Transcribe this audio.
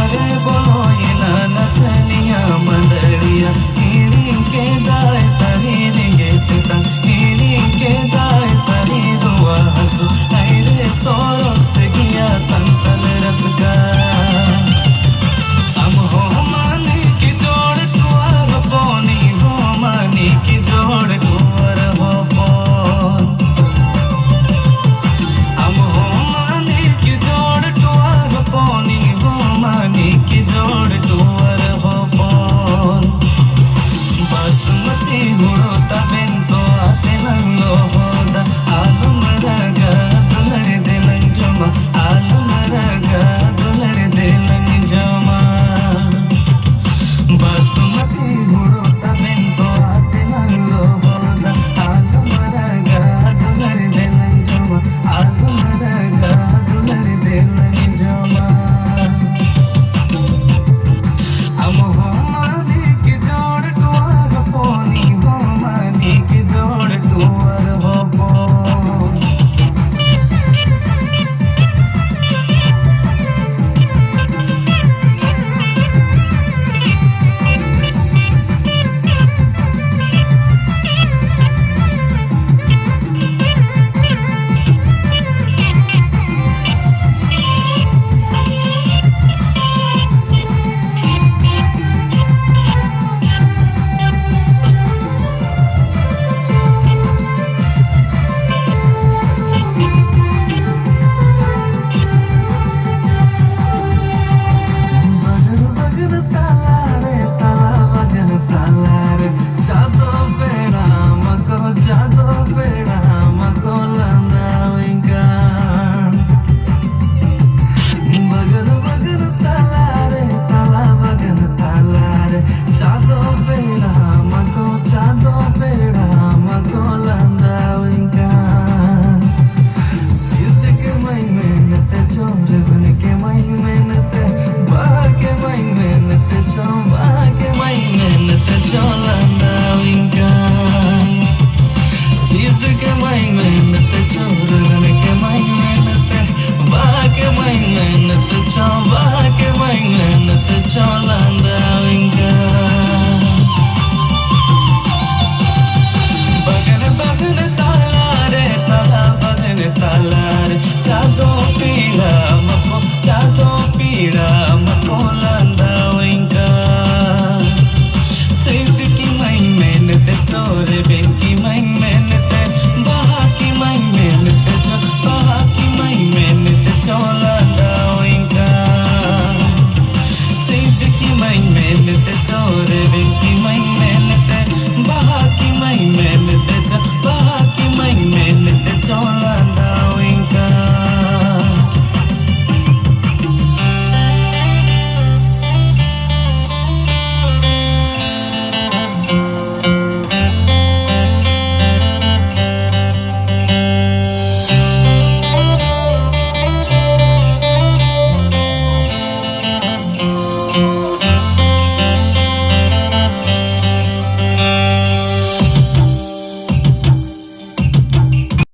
अरे बोलो ये ना नचनिया मंडलिया इड़ी के दाय सरी रिंगे पिता इड़ी के दाय सरी दुआ हसु ऐरे सोरो से गया संतल रस का हम हो मानी की जोड़ टुआर पोनी हो मानी की जोड़ टुआर हो पोन हम हो मानी की जोड़ टुआर पोनी हो मानी की जोड़ टुआर हो पोन बासमती हुड़ो तबेन तो आते नंगो होदा आलू मरगा दुलड़ दिलन जमा आलू मरगा दुलड़ दिलन जमा बासमती हुड़ो तबेन तो आते नंगो होदा आलू मरगा दुलड़ दिलन जमा आलू मरगा दुलड़ दिलन जमा हम हो मानी की जोड़ टुआर पोनी हो मानी की जोड़ टुआर हो पोन बगन बगन ताला रे जादो बेड़ा मको लंदाविंगा बगन बगन ताला रे जादो बेड़ा मको लंदाविंगा सिद्ध के मई मेहनत चोर बन के मई मेहनत बाके मई मेहनत चो बाके मई मेहनत चोला